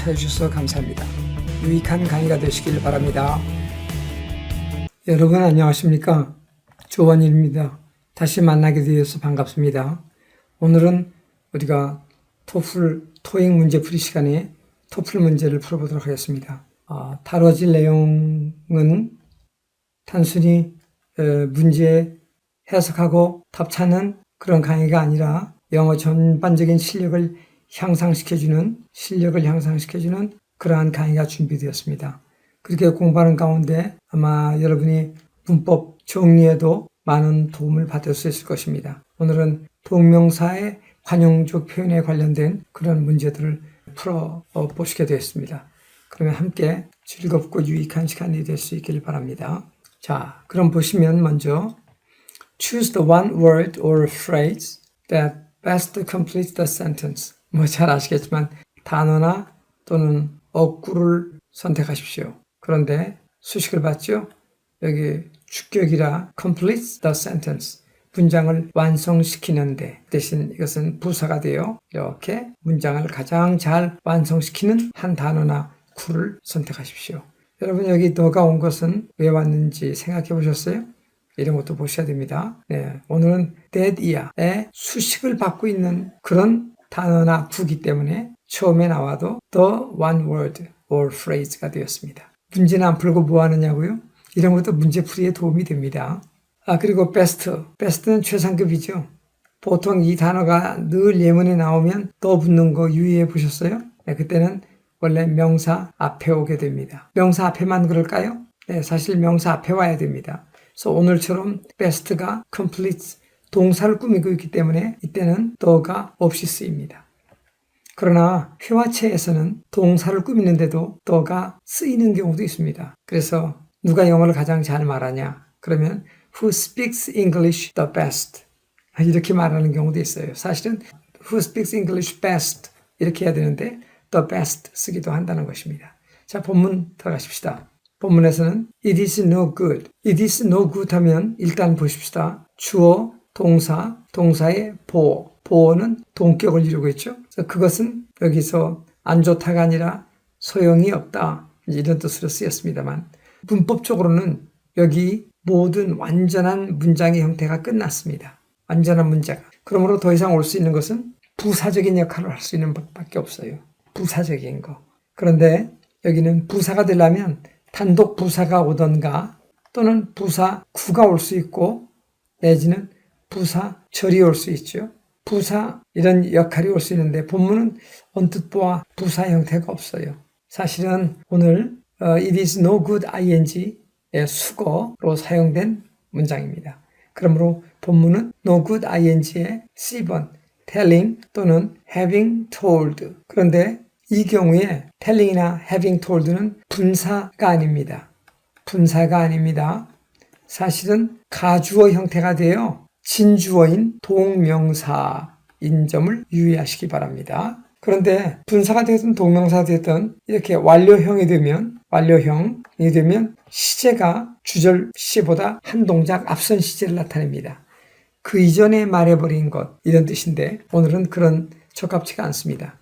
찾아주셔서 감사합니다. 유익한 강의가 되시길 바랍니다. 여러분 안녕하십니까? 조원일입니다. 다시 만나게 되어서 반갑습니다. 오늘은 우리가 토익 문제풀이 시간에 토플 문제를 풀어보도록 하겠습니다. 다뤄질 내용은 단순히 문제 해석하고 답 찾는 그런 강의가 아니라 영어 전반적인 실력을 향상시켜주는 그러한 강의가 준비되었습니다. 그렇게 공부하는 가운데 아마 여러분이 문법 정리에도 많은 도움을 받을 수 있을 것입니다. 오늘은 동명사의 관용적 표현에 관련된 그런 문제들을 풀어보시게 되었습니다. 그러면 함께 즐겁고 유익한 시간이 될 수 있길 바랍니다. 자, 그럼 보시면 먼저 Choose the one word or phrase that best completes the sentence. 잘 아시겠지만 단어나 또는 어구를 선택하십시오. 그런데 수식을 봤죠? 여기 주격이라 completes the sentence. 문장을 완성시키는데 대신 이것은 부사가 되어 이렇게 문장을 가장 잘 완성시키는 한 단어나 구를 선택하십시오. 여러분 여기 너가 온 것은 왜 왔는지 생각해 보셨어요? 이런 것도 보셔야 됩니다. 네, 오늘은 that year의 수식을 받고 있는 그런 단어나 구기 때문에 처음에 나와도 the one word or phrase가 되었습니다. 문제는 안 풀고 뭐 하느냐고요? 이런 것도 문제풀이에 도움이 됩니다. 그리고 best는 최상급이죠. 보통 이 단어가 늘 예문에 나오면 더 붙는 거 유의해 보셨어요? 네, 그때는 원래 명사 앞에 오게 됩니다. 명사 앞에만 그럴까요? 네, 사실 명사 앞에 와야 됩니다. 그래서 오늘처럼 best가 completes 동사를 꾸미고 있기 때문에 이때는 더가 없이 쓰입니다. 그러나 회화체에서는 동사를 꾸미는데도 더가 쓰이는 경우도 있습니다. 그래서 누가 영어를 가장 잘 말하냐? 그러면 Who speaks English the best? 이렇게 말하는 경우도 있어요. 사실은 Who speaks English best? 이렇게 해야 되는데 the best 쓰기도 한다는 것입니다. 자, 본문 들어가십시다. 본문에서는 It is no good. It is no good 하면 일단 보십시다. 주어, 동사, 동사의 보어는 동격을 이루고 있죠. 그래서 그것은 여기서 안 좋다가 아니라 소용이 없다. 이런 뜻으로 쓰였습니다만 문법적으로는 여기 모든 완전한 문장의 형태가 끝났습니다. 완전한 문장. 그러므로 더 이상 올 수 있는 것은 부사적인 역할을 할 수 있는 것밖에 없어요. 부사적인 거. 그런데 여기는 부사가 되려면 단독 부사가 오던가 또는 부사 구가 올 수 있고 내지는 부사 절이 올 수 있죠. 부사 이런 역할이 올 수 있는데 본문은 언뜻 보아 부사 형태가 없어요. 사실은 오늘 It is no good ing의 수거로 사용된 문장입니다. 그러므로 본문은 no good ing의 C번 telling 또는 having told. 그런데 이 경우에 telling이나 having told는 분사가 아닙니다. 분사가 아닙니다. 사실은 가주어 형태가 되어 진주어인 동명사인 점을 유의하시기 바랍니다. 그런데 분사가 되든 동명사가 되든 이렇게 완료형이 되면 시제가 주절 시제보다 한 동작 앞선 시제를 나타냅니다. 그 이전에 말해버린 것 이런 뜻인데 오늘은 그런 적합치가 않습니다.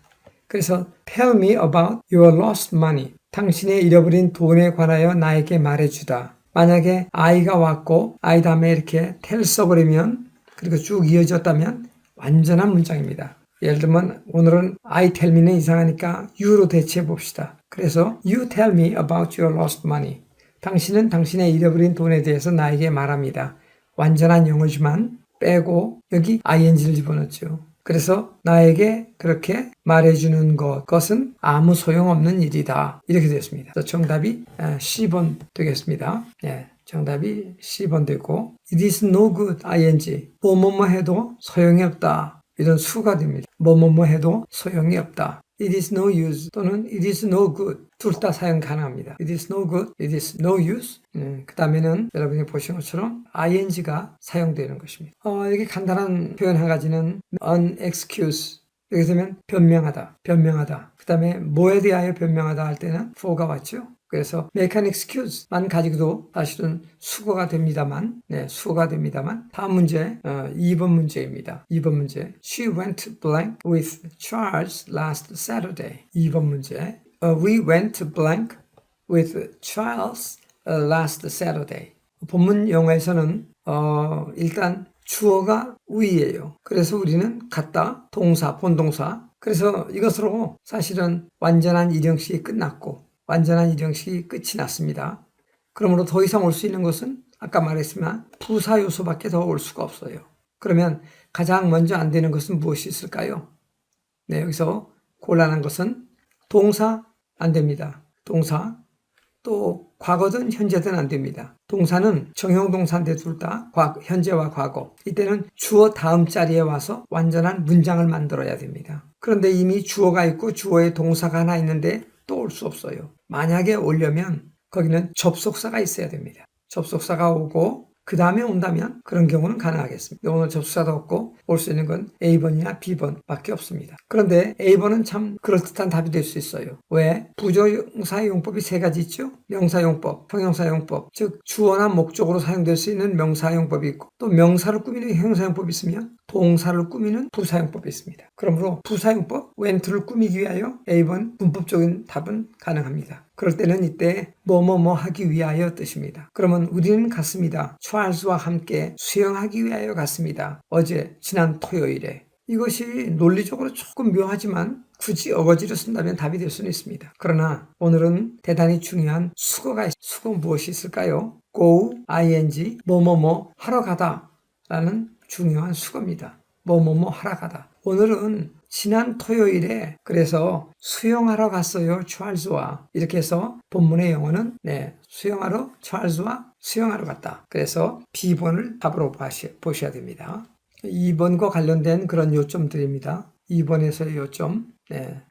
그래서 tell me about your lost money. 당신의 잃어버린 돈에 관하여 나에게 말해주다. 만약에 I가 왔고 I 다음에 이렇게 tell 써버리면 그리고 쭉 이어졌다면 완전한 문장입니다. 예를 들면 오늘은 I tell me는 이상하니까 you로 대체해 봅시다. 그래서 you tell me about your lost money. 당신은 당신의 잃어버린 돈에 대해서 나에게 말합니다. 완전한 영어지만 빼고 여기 ing를 집어넣죠. 그래서 나에게 그렇게 말해주는 것은 아무 소용없는 일이다. 이렇게 되었습니다. 그래서 정답이 C번 되겠습니다. 예, 정답이 C번 되고 It is no good ing 뭐뭐뭐 해도 소용이 없다. 이런 수가 됩니다. 뭐뭐뭐 해도 소용이 없다. It is no use 또는 It is no good 둘 다 사용 가능합니다. It is no good, It is no use. 그 다음에는 여러분이 보신 것처럼 ing가 사용되는 것입니다. 여기 간단한 표현 한 가지는 unexcuse. 여기 되면 변명하다. 그 다음에 뭐에 대하여 변명하다 할 때는 for가 왔죠. 그래서 make an excuse만 가지고도 사실은 수거가 됩니다만, 다음 문제 2번 문제입니다. 2번 문제. She went blank with Charles last Saturday. 2번 문제. We went to blank with Charles last Saturday. 본문 영어에서는 일단 주어가 we예요. 그래서 우리는 갔다, 동사, 본동사. 그래서 이것으로 사실은 완전한 일형식이 끝났고 완전한 일형식이 끝이 났습니다. 그러므로 더 이상 올 수 있는 것은 아까 말했지만 부사 요소밖에 더 올 수가 없어요. 그러면 가장 먼저 안 되는 것은 무엇이 있을까요? 네, 여기서 곤란한 것은 동사 안 됩니다. 동사. 또 과거든 현재든 안 됩니다. 동사는 정형동사인데 둘 다 현재와 과거. 이때는 주어 다음 자리에 와서 완전한 문장을 만들어야 됩니다. 그런데 이미 주어가 있고 주어에 동사가 하나 있는데 또 올 수 없어요. 만약에 오려면 거기는 접속사가 있어야 됩니다. 접속사가 오고 그 다음에 온다면 그런 경우는 가능하겠습니다. 오늘 접속사도 없고 올 수 있는 건 A번이나 B번밖에 없습니다. 그런데 A번은 참 그럴듯한 답이 될 수 있어요. 왜? 부조용사의 용법이 세 가지 있죠? 명사용법, 형용사용법, 즉 주어나 목적으로 사용될 수 있는 명사용법이 있고 또 명사를 꾸미는 형용사용법이 있으면 동사를 꾸미는 부사용법이 있습니다. 그러므로 부사용법, went를 꾸미기 위하여 A번 문법적인 답은 가능합니다. 그럴 때는 이때 뭐뭐뭐 하기 위하여 뜻입니다. 그러면 우리는 갔습니다. 찰스와 함께 수영하기 위하여 갔습니다. 어제 지난 토요일에. 이것이 논리적으로 조금 묘하지만 굳이 어거지로 쓴다면 답이 될 수는 있습니다. 그러나 오늘은 대단히 중요한 수거가 수거 무엇이 있을까요? go, ing, 뭐뭐뭐 하러 가다 라는 중요한 수거입니다. 뭐뭐뭐 하러 가다. 오늘은 지난 토요일에 그래서 수영하러 갔어요. 찰스와. 이렇게 해서 본문의 영어는 수영하러 찰스와 수영하러 갔다. 그래서 B번을 답으로 보셔야 됩니다. 2번과 관련된 그런 요점들입니다. 2번에서의 요점.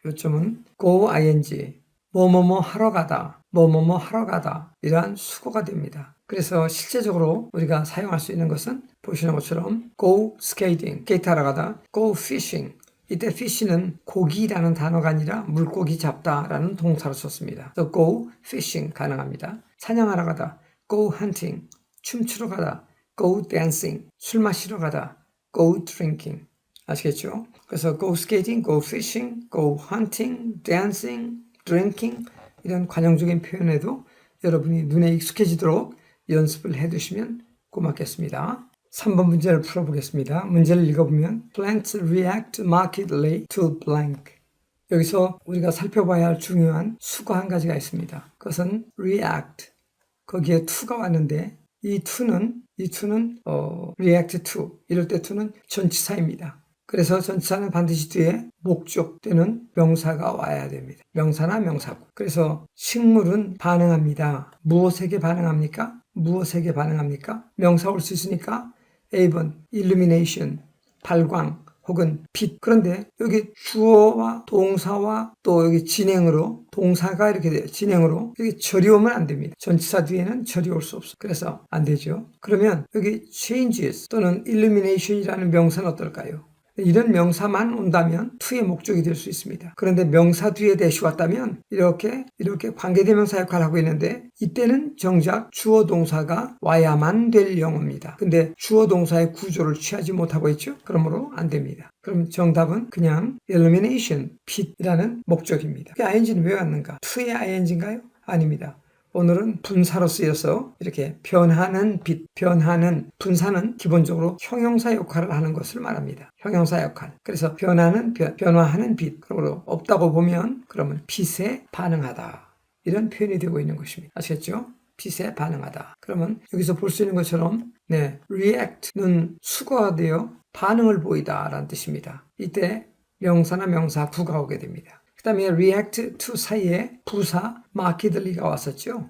요점은 go ing 뭐뭐뭐 하러 가다. 뭐뭐뭐 하러 가다. 이러한 수거가 됩니다. 그래서 실제적으로 우리가 사용할 수 있는 것은 보시는 것처럼 go skating, 스케이트하러 가다. go fishing. 이때 fish는 고기라는 단어가 아니라 물고기 잡다라는 동사를 썼습니다. 그래서 go fishing 가능합니다. 사냥하러 가다. go hunting. 춤추러 가다. go dancing. 술 마시러 가다. go drinking. 아시겠죠? 그래서 go skating, go fishing, go hunting, dancing, drinking 이런 관용적인 표현에도 여러분이 눈에 익숙해지도록 연습을 해두시면 고맙겠습니다. 3번 문제를 풀어보겠습니다. 문제를 읽어보면 Plants react markedly to blank. 여기서 우리가 살펴봐야 할 중요한 수거 한 가지가 있습니다. 그것은 react. 거기에 to가 왔는데 이 to는 react to. 이럴 때 to는 전치사입니다. 그래서 전치사는 반드시 뒤에 목적 또는 명사가 와야 됩니다. 명사나 명사구. 그래서 식물은 반응합니다. 무엇에게 반응합니까? 무엇에게 반응합니까? 명사 올 수 있으니까 A번 illumination, 발광 혹은 빛. 그런데 여기 주어와 동사와 또 여기 진행으로 동사가 이렇게 돼요. 진행으로 여기 절이 오면 안 됩니다. 전치사 뒤에는 절이 올 수 없어요. 그래서 안 되죠. 그러면 여기 changes 또는 illumination이라는 명사는 어떨까요? 이런 명사만 온다면 to의 목적이 될 수 있습니다. 그런데 명사 뒤에 대시 왔다면 이렇게 관계대명사 역할을 하고 있는데 이때는 정작 주어 동사가 와야만 될 영어입니다. 근데 주어 동사의 구조를 취하지 못하고 있죠. 그러므로 안 됩니다. 그럼 정답은 그냥 illumination, 빛이라는 목적입니다. ing는 왜 왔는가? to의 ing인가요? 아닙니다. 오늘은 분사로 쓰여서 이렇게 변하는 빛, 변하는 분사는 기본적으로 형용사 역할을 하는 것을 말합니다. 형용사 역할. 그래서 변화하는 빛. 그리고 없다고 보면 그러면 빛에 반응하다. 이런 표현이 되고 있는 것입니다. 아시겠죠? 빛에 반응하다. 그러면 여기서 볼 수 있는 것처럼 react는 수거가 되어 반응을 보이다 라는 뜻입니다. 이때 명사나 명사구가 오게 됩니다. 그 다음에 react to 사이에 부사 markedly가 왔었죠.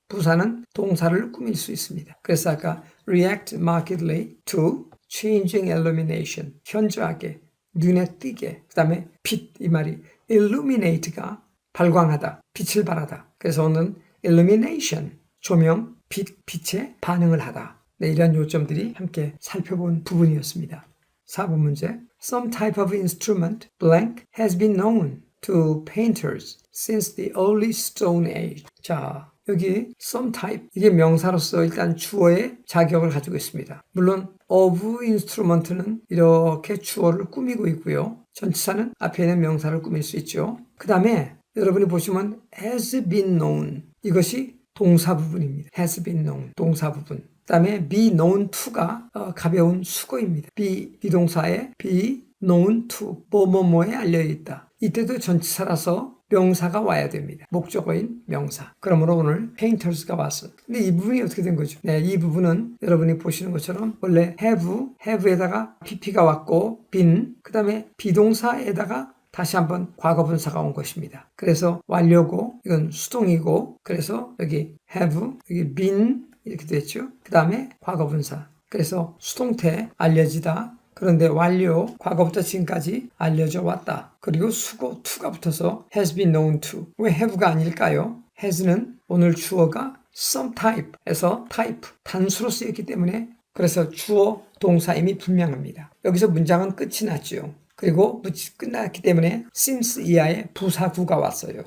부사는 동사를 꾸밀 수 있습니다. 그래서 아까 react markedly to changing illumination, 현저하게, 눈에 띄게. 그 다음에 빛, 이 말이 illuminate가 발광하다, 빛을 발하다. 그래서 오늘은 illumination, 조명, 빛에 반응을 하다. 이런 요점들이 함께 살펴본 부분이었습니다. 4번 문제. Some type of instrument blank has been known to painters since the early Stone Age. 자, 여기 some type, 이게 명사로서 일단 주어의 자격을 가지고 있습니다. 물론 of instrument는 이렇게 주어를 꾸미고 있고요. 전치사는 앞에 있는 명사를 꾸밀 수 있죠. 그 다음에 여러분이 보시면 has been known 이것이 동사 부분입니다. has been known 동사 부분. 그다음에 be known to가 가벼운 수거입니다. be 비동사에 be known to 뭐뭐뭐에 알려있다. 이때도 전치사라서 명사가 와야 됩니다. 목적어인 명사. 그러므로 오늘 painters가 왔어. 근데 이 부분이 어떻게 된 거죠? 네, 이 부분은 여러분이 보시는 것처럼 원래 have에다가 pp가 왔고 been 그 다음에 비동사에다가 다시 한번 과거분사가 온 것입니다. 그래서 완료고 이건 수동이고 그래서 여기 have 여기 been 이렇게 됐죠. 그 다음에 과거분사. 그래서 수동태 알려지다. 그런데 완료, 과거부터 지금까지 알려져 왔다. 그리고 수고, to가 붙어서 has been known to. 왜 have가 아닐까요? has는 오늘 주어가 some type에서 type, 단수로 쓰였기 때문에 그래서 주어, 동사임이 분명합니다. 여기서 문장은 끝이 났죠. 그리고 끝났기 때문에 since 이하의 부사구가 왔어요.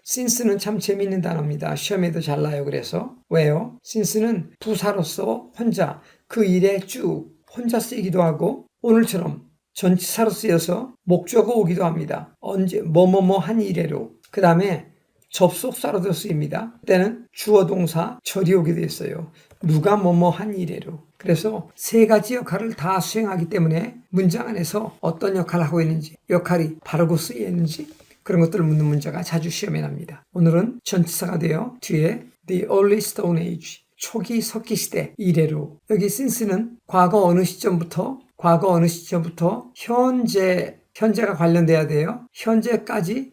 since는 참 재미있는 단어입니다. 시험에도 잘 나요. 그래서 왜요? since는 부사로서 혼자 그 일에 쭉 혼자 쓰이기도 하고 오늘처럼 전치사로 쓰여서 목적어 오기도 합니다. 언제 뭐뭐뭐 한 이래로 그 다음에 접속사로도 쓰입니다. 그때는 주어 동사 절이 오게 됐어요. 누가 뭐뭐 한 이래로. 그래서 세 가지 역할을 다 수행하기 때문에 문장 안에서 어떤 역할을 하고 있는지 역할이 바르고 쓰여 있는지 그런 것들을 묻는 문제가 자주 시험에 납니다. 오늘은 전치사가 되어 뒤에 The Early Stone Age 초기 석기시대 이래로 여기 since는 과거 어느 시점부터 현재가 관련돼야 돼요. 현재까지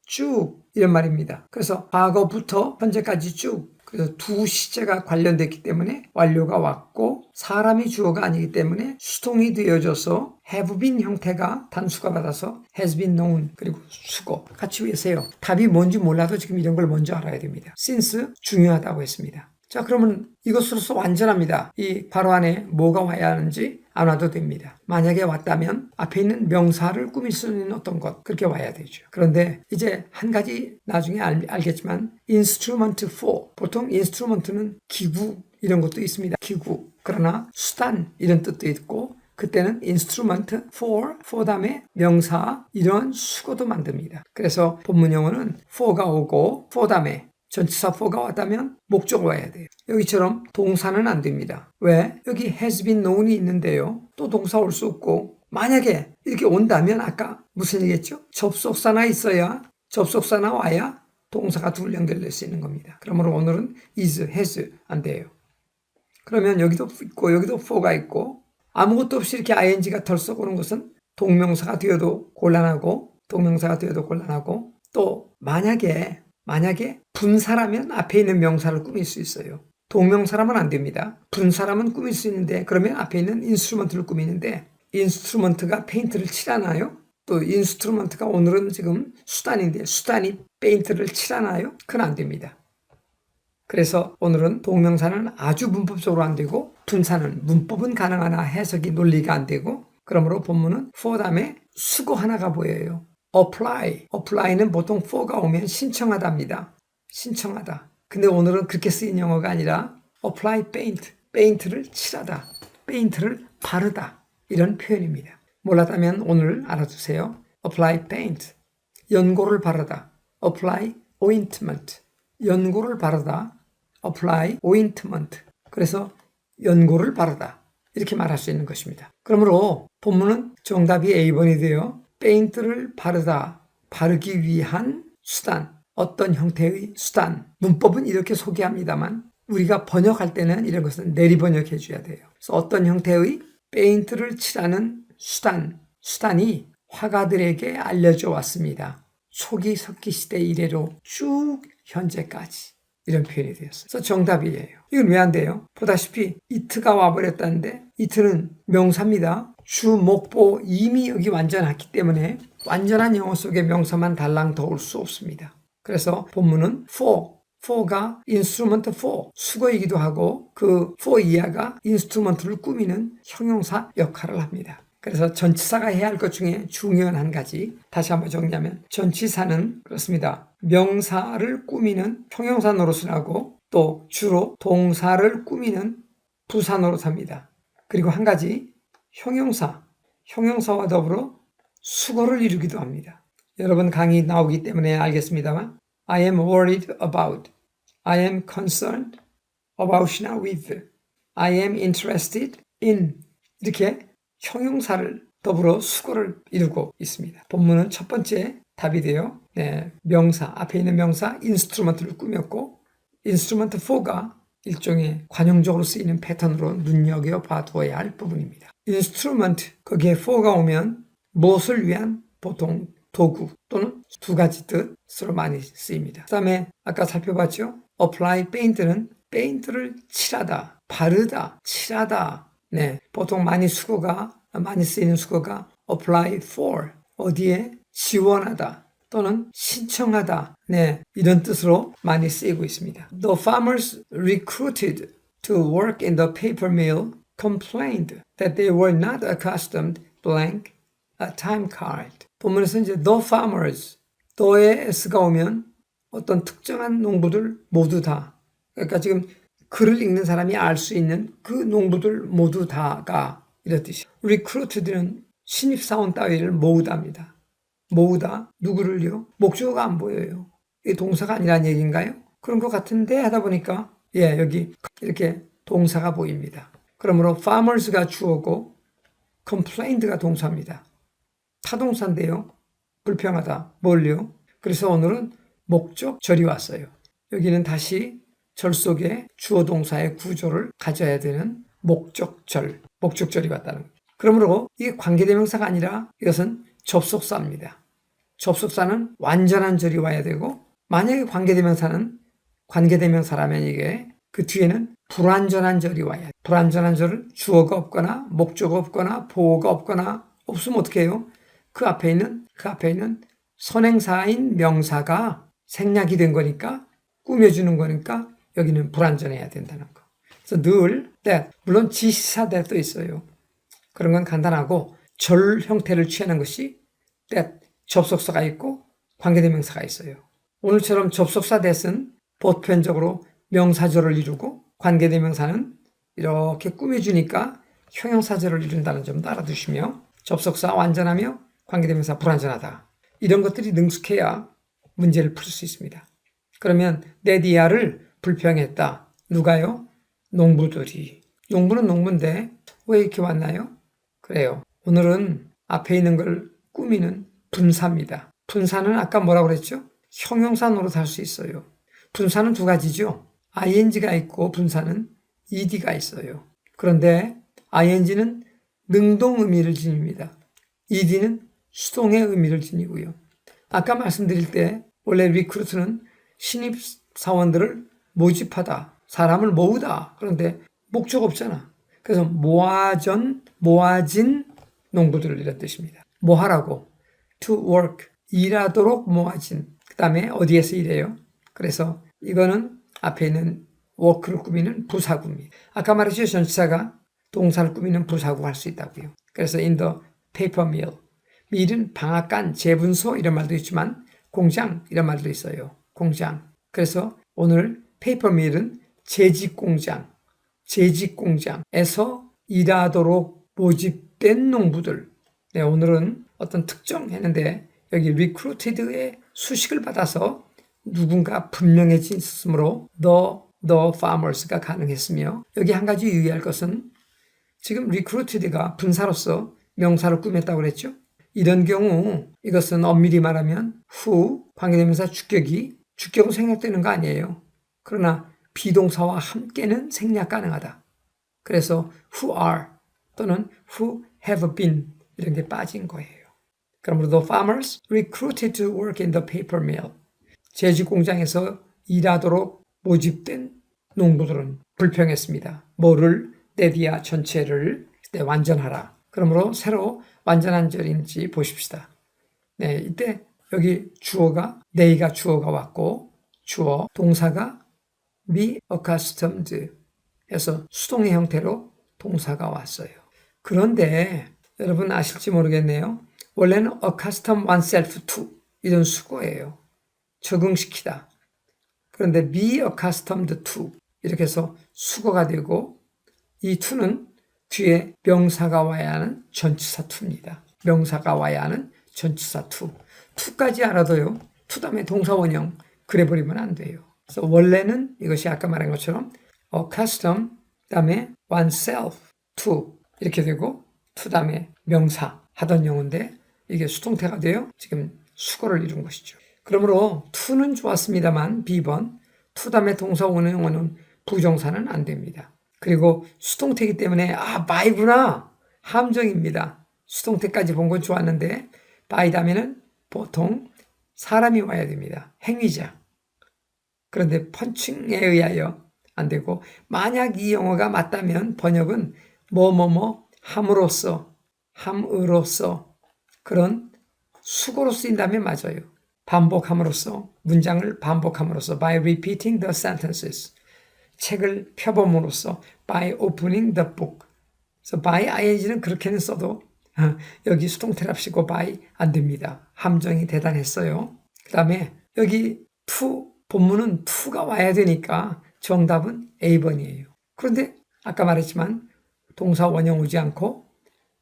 쭉 이런 말입니다. 그래서 과거부터 현재까지 쭉 그래서 두 시제가 관련됐기 때문에 완료가 왔고 사람이 주어가 아니기 때문에 수동이 되어져서 have been 형태가 단수가 받아서 has been known 그리고 수고 같이 외세요. 답이 뭔지 몰라도 지금 이런 걸 먼저 알아야 됩니다. since 중요하다고 했습니다. 자, 그러면 이것으로서 완전합니다. 이 괄호 안에 뭐가 와야 하는지 안 와도 됩니다. 만약에 왔다면 앞에 있는 명사를 꾸밀 수 있는 어떤 것 그렇게 와야 되죠. 그런데 이제 한 가지 나중에 알겠지만 instrument for 보통 instrument는 기구 이런 것도 있습니다. 기구 그러나 수단 이런 뜻도 있고 그때는 instrument for 다음에 명사 이런 수거도 만듭니다. 그래서 본문 용어는 for가 오고 for 다음에 전치사 for가 왔다면 목적어 와야 돼요. 여기처럼 동사는 안 됩니다. 왜? 여기 has been known이 있는데요. 또 동사 올 수 없고 만약에 이렇게 온다면 아까 무슨 얘기했죠? 접속사나 있어야 접속사나 와야 동사가 둘 연결될 수 있는 겁니다. 그러므로 오늘은 is, has 안 돼요. 그러면 여기도 있고 여기도 for가 있고 아무것도 없이 이렇게 ing가 덜썩 오는 것은 동명사가 되어도 곤란하고 또 만약에 분사라면 앞에 있는 명사를 꾸밀 수 있어요. 동명사라면 안 됩니다. 분사라면 꾸밀 수 있는데 그러면 앞에 있는 인스트루먼트를 꾸미는데 인스트루먼트가 페인트를 칠하나요? 또 인스트루먼트가 오늘은 지금 수단인데 수단이 페인트를 칠하나요? 그건 안 됩니다. 그래서 오늘은 동명사는 아주 문법적으로 안 되고 분사는 문법은 가능하나 해석이 논리가 안 되고 그러므로 본문은 for 다음에 수거 하나가 보여요. apply는 보통 for가 오면 신청하다입니다. 신청하다. 근데 오늘은 그렇게 쓰인 영어가 아니라 apply paint를 칠하다, paint를 바르다 이런 표현입니다. 몰랐다면 오늘 알아두세요. apply paint, 연고를 바르다. apply ointment, 연고를 바르다. apply ointment, 그래서 연고를 바르다 이렇게 말할 수 있는 것입니다. 그러므로 본문은 정답이 A번이 되어 페인트를 바르기 위한 수단, 어떤 형태의 수단, 문법은 이렇게 소개합니다만 우리가 번역할 때는 이런 것은 내리 번역해 줘야 돼요. 그래서 어떤 형태의 페인트를 칠하는 수단이 화가들에게 알려져 왔습니다. 초기 석기시대 이래로 쭉 현재까지 이런 표현이 되었어요. 그래서 정답이에요. 이건 왜 안 돼요? 보다시피 it가 와버렸다는데 it는 명사입니다. 주, 목보 이미 여기 완전했기 때문에 완전한 영어 속의 명사만 달랑 더 올 수 없습니다. 그래서 본문은 for가 instrument for 수거이기도 하고 그 for 이하가 instrument를 꾸미는 형용사 역할을 합니다. 그래서 전치사가 해야 할 것 중에 중요한 한 가지 다시 한번 정리하면 전치사는 그렇습니다. 명사를 꾸미는 형용사 노릇을 하고 또 주로 동사를 꾸미는 부사 노릇합니다. 그리고 한 가지 형용사와 더불어 수거를 이루기도 합니다. 여러분 강의 나오기 때문에 알겠습니다만 I am worried about, I am concerned about이나 with, I am interested in 이렇게 형용사를 더불어 수거를 이루고 있습니다. 본문은 첫 번째 답이 돼요. 네, 명사, 앞에 있는 명사 instrument를 꾸몄고 instrument for가 일종의 관용적으로 쓰이는 패턴으로 눈여겨봐두어야 할 부분입니다. instrument, 거기에 for가 오면 무엇을 위한 보통 도구 또는 두 가지 뜻으로 많이 쓰입니다. 그 다음에 아까 살펴봤죠? apply paint는 페인트를 칠하다, 바르다, 칠하다. 네, 보통 많이 쓰이는 수거가 apply for, 어디에 지원하다 또는 신청하다. 네, 이런 뜻으로 많이 쓰이고 있습니다. The farmers recruited to work in the paper mill complained that they were not accustomed blank a time card. 본문에서 이제 the farmers, the에 s가 오면 어떤 특정한 농부들 모두 다, 그러니까 지금 글을 읽는 사람이 알 수 있는 그 농부들 모두 다가 이런 뜻이에요. recruited는 신입사원 따위를 모으다입니다. 모으다, 누구를요? 목적어가 안 보여요. 이게 동사가 아니라는 얘기인가요? 그런 것 같은데 하다 보니까 여기 이렇게 동사가 보입니다. 그러므로 farmers가 주어고 complained가 동사입니다. 타동사인데요. 불평하다, 뭘요? 그래서 오늘은 목적절이 왔어요. 여기는 다시 절 속에 주어 동사의 구조를 가져야 되는 목적절이 왔다는 거죠. 그러므로 이게 관계대명사가 아니라 이것은 접속사입니다. 접속사는 완전한 절이 와야 되고, 만약에 관계대명사라면 이게 그 뒤에는 불완전한 절이 와야 돼요. 불완전한 절은 주어가 없거나 목적어가 없거나 보어가 없거나 없으면 어떻게 해요? 그 앞에 있는 선행사인 명사가 생략이 된 거니까, 꾸며주는 거니까 여기는 불완전해야 된다는 거. 그래서 늘 that, 물론 지시사 that도 있어요. 그런 건 간단하고 절 형태를 취하는 것이 that, 접속사가 있고 관계대명사가 있어요. 오늘처럼 접속사 that은 보편적으로 명사절을 이루고 관계대명사는 이렇게 꾸며주니까 형용사절을 이룬다는 점도 알아두시며, 접속사 완전하며 관계대명사 불완전하다. 이런 것들이 능숙해야 문제를 풀 수 있습니다. 그러면 네디아를 불평했다. 누가요? 농부들이. 농부는 농부인데 왜 이렇게 왔나요? 그래요. 오늘은 앞에 있는 걸 꾸미는 분사입니다. 분사는 아까 뭐라고 그랬죠? 형용사 노릇할 수 있어요. 분사는 두 가지죠. ing가 있고 분사는 ed가 있어요. 그런데 ing는 능동 의미를 지닙니다. ed는 수동의 의미를 지니고요. 아까 말씀드릴 때 원래 리크루트는 신입사원들을 모집하다, 사람을 모으다. 그런데 목적 없잖아. 그래서 모아진 농부들을 이런 뜻입니다. 뭐 하라고? To work, 일하도록 모아진. 그 다음에 어디에서 일해요? 그래서 이거는 앞에 있는 work를 꾸미는 부사구입니다. 아까 말했죠. 전치사가 동사를 꾸미는 부사구 할 수 있다고요. 그래서 in the paper mill. 밀은 방앗간, 재분소 이런 말도 있지만 공장 이런 말도 있어요. 공장. 그래서 오늘 페이퍼 밀은 재직공장에서 일하도록 모집된 농부들. 네, 오늘은 어떤 특정 했는데 여기 recruited의 수식을 받아서 누군가 분명해졌으므로 the farmers가 가능했으며, 여기 한 가지 유의할 것은 지금 recruited가 분사로서 명사를 꾸몄다고 그랬죠. 이런 경우 이것은 엄밀히 말하면 who 관계대명사 주격은 생략되는 거 아니에요. 그러나 비동사와 함께는 생략 가능하다. 그래서 who are 또는 who have been 이런 게 빠진 거예요. 그러므로 the farmers recruited to work in the paper mill. 재직공장에서 일하도록 모집된 농부들은 불평했습니다. 뭐를? 네디아 전체를 완전하라. 그러므로 새로 완전한 절인지 보십시다. 네, 이때 여기 주어가 네이가 주어가 왔고 주어 동사가 be accustomed 해서 수동의 형태로 동사가 왔어요. 그런데 여러분 아실지 모르겠네요. 원래는 accustom oneself to 이런 수거예요. 적응시키다. 그런데 be accustomed to 이렇게 해서 수거가 되고, 이 to는 뒤에 명사가 와야 하는 전치사 to입니다. 명사가 와야 하는 전치사 to까지 알아도요. to 다음에 동사 원형 그래버리면 안 돼요. 그래서 원래는 이것이 아까 말한 것처럼 accustom 다음에 oneself to 이렇게 되고 to 다음에 명사 하던 용어인데 이게 수동태가 돼요. 지금 수거를 이룬 것이죠. 그러므로 to는 좋았습니다만 B번 to 다음에 동사 원형은 부정사는 안 됩니다. 그리고 수동태이기 때문에 by구나 함정입니다. 수동태까지 본 건 좋았는데 by 다음에는 보통 사람이 와야 됩니다. 행위자. 그런데 펀칭에 의하여 안 되고 만약 이 영어가 맞다면 번역은 함으로써 그런 수고로 쓰인다면 맞아요. 반복함으로써 문장을 반복함으로써 by repeating the sentences 책을 펴봄으로써 by opening the book 그래서 by ing는 그렇게는 써도 여기 수동태랍시고 by 안 됩니다. 함정이 대단했어요. 그 다음에 여기 to 본문은 to가 와야 되니까 정답은 A번이에요. 그런데 아까 말했지만 동사 원형 오지 않고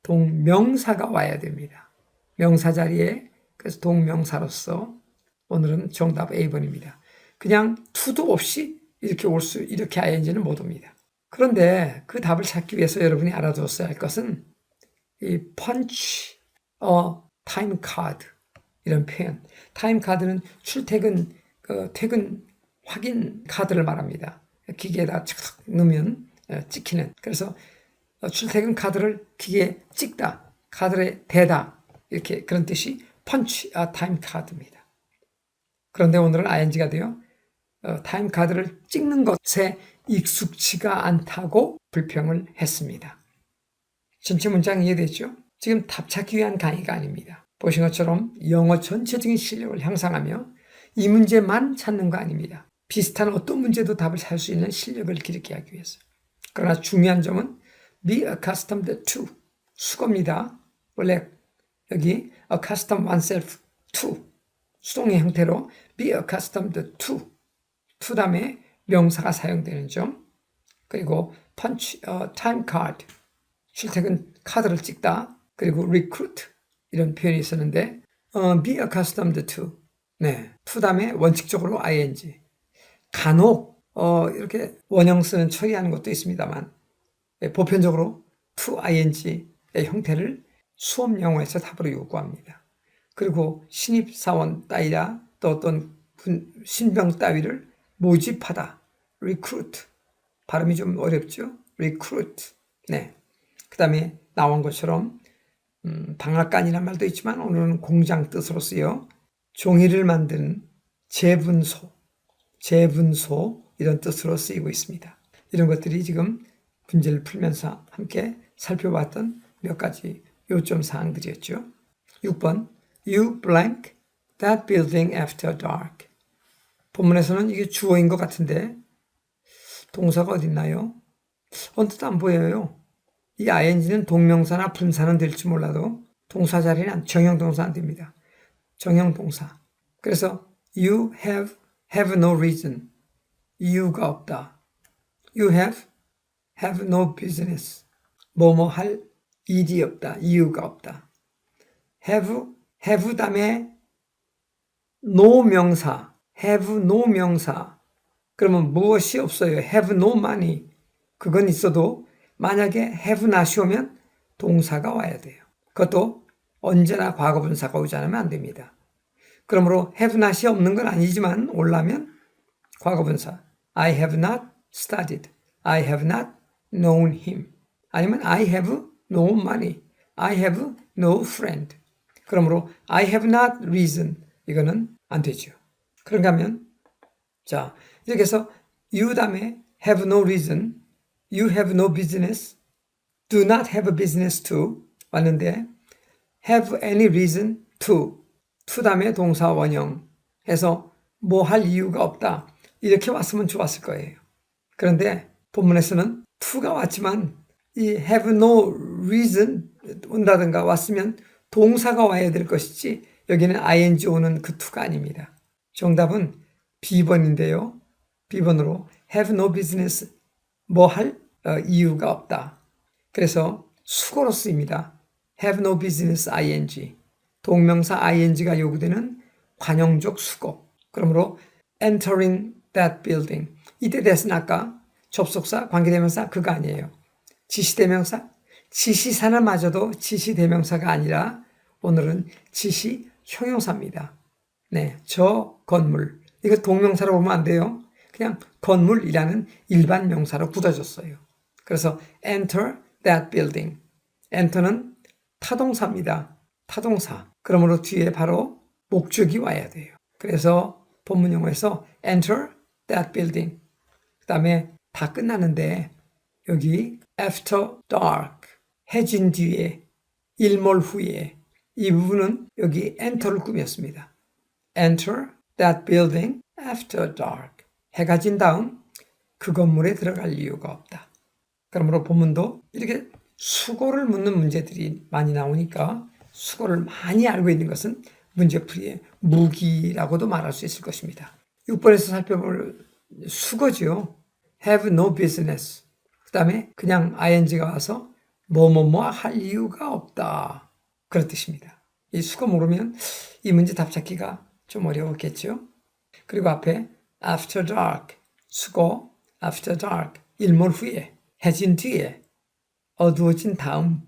동명사가 와야 됩니다. 명사 자리에 그래서 동명사로서 오늘은 정답 A번입니다. 그냥 to도 없이 이렇게 ing는 못 옵니다. 그런데 그 답을 찾기 위해서 여러분이 알아두었어야 할 것은 이 punch a time card 이런 표현. 타임 카드는 출퇴근 퇴근 확인 카드를 말합니다. 기계에다 착 넣으면 찍히는. 그래서 출퇴근 카드를 기계에 찍다, 카드에 대다 이렇게 그런 뜻이 punch a time card입니다. 그런데 오늘은 ing가 되어 타임 카드를 찍는 것에 익숙치가 않다고 불평을 했습니다. 전체 문장 이해되죠? 지금 답 찾기 위한 강의가 아닙니다. 보신 것처럼 영어 전체적인 실력을 향상하며 이 문제만 찾는 거 아닙니다. 비슷한 어떤 문제도 답을 찾을 수 있는 실력을 기르게 하기 위해서. 그러나 중요한 점은 be accustomed to 수거입니다. 원래 여기 accustom oneself to 수동의 형태로 be accustomed to 다음에 명사가 사용되는 점 그리고 punch a time card 출퇴근 카드를 찍다 그리고 recruit 이런 표현이 있었는데 be accustomed to to 다음에 원칙적으로 ing 간혹 이렇게 원형 쓰는 처리하는 것도 있습니다만 보편적으로 to ing의 형태를 수업 영어에서 답으로 요구합니다. 그리고 신입사원 따위라 또 어떤 신병 따위를 모집하다 recruit 발음이 좀 어렵죠? recruit 그 다음에 나온 것처럼 방앗간이라는 말도 있지만 오늘은 공장 뜻으로 쓰여 종이를 만드는 제분소 이런 뜻으로 쓰이고 있습니다. 이런 것들이 지금 문제를 풀면서 함께 살펴봤던 몇 가지 요점 사항들이었죠. 6번 You blank that building after dark. 본문에서는 이게 주어인 것 같은데 동사가 어디 있나요? 언뜻 안 보여요. 이 ing는 동명사나 분사는 될지 몰라도 동사 자리는 정형동사 안 됩니다. 정형동사. 그래서 you have no reason. 이유가 없다. You have no business. 뭐뭐 할 일이 없다. 이유가 없다. have 다음에 no 명사. have no 명사. 그러면 무엇이 없어요? have no money. 그건 있어도 만약에 have not이 오면 동사가 와야 돼요. 그것도 언제나 과거분사가 오지 않으면 안 됩니다. 그러므로 have not이 없는 건 아니지만 오려면 과거분사 I have not studied. I have not known him. 아니면 I have no money. I have no friend. 그러므로 I have not reason. 이거는 안 되죠. 그런가 하면 자 이렇게 해서 you 다음에 have no reason. You have no business. Do not have a business to 왔는데 have any reason to 다음에 동사 원형 해서 뭐 할 이유가 없다. 이렇게 왔으면 좋았을 거예요. 그런데 본문에서는 to가 왔지만 이 have no reason 온다든가 왔으면 동사가 와야 될 것이지 여기는 ing 오는 그 to가 아닙니다. 정답은 B번인데요. B번으로 have no business 뭐 할 이유가 없다. 그래서 수고로 쓰입니다. have no business ing 동명사 ing가 요구되는 관용적 수거. 그러므로 entering that building. 이때 that은 아까 접속사, 관계대명사 그거 아니에요. 지시대명사. 지시사는마저도 지시대명사가 아니라 오늘은 지시형용사입니다. 네, 저 건물. 이거 동명사로 보면 안 돼요. 그냥 건물이라는 일반 명사로 굳어졌어요. 그래서 enter that building. enter는 타동사입니다. 타동사. 그러므로 뒤에 바로 목적이 와야 돼요. 그래서 본문 용어에서 enter that building. 그 다음에 다 끝나는데 여기 after dark. 해진 뒤에, 일몰 후에 이 부분은 여기 enter를 꾸몄습니다. enter that building after dark. 해가 진 다음 그 건물에 들어갈 이유가 없다. 그러므로 본문도 이렇게 수고를 묻는 문제들이 많이 나오니까 수고를 많이 알고 있는 것은 문제풀이의 무기라고도 말할 수 있을 것입니다. 6번에서 살펴볼 수고죠. have no business. 그 다음에 그냥 ing가 와서 뭐뭐뭐 할 이유가 없다. 그런 뜻입니다. 이 수고 모르면 이 문제 답 찾기가 좀 어려웠겠죠. 그리고 앞에 after dark, 수고, after dark, 일몰 후에, 해진 뒤에, 어두워진 다음.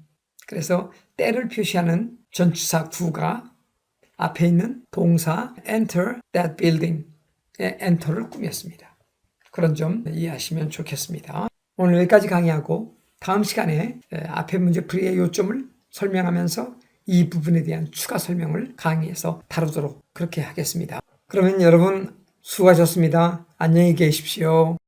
그래서 때를 표시하는 전치사 구가 앞에 있는 동사 enter that building에 enter를 꾸몄습니다. 그런 점 이해하시면 좋겠습니다. 오늘 여기까지 강의하고 다음 시간에 앞에 문제풀이의 요점을 설명하면서 이 부분에 대한 추가 설명을 강의에서 다루도록 그렇게 하겠습니다. 그러면 여러분 수고하셨습니다. 안녕히 계십시오.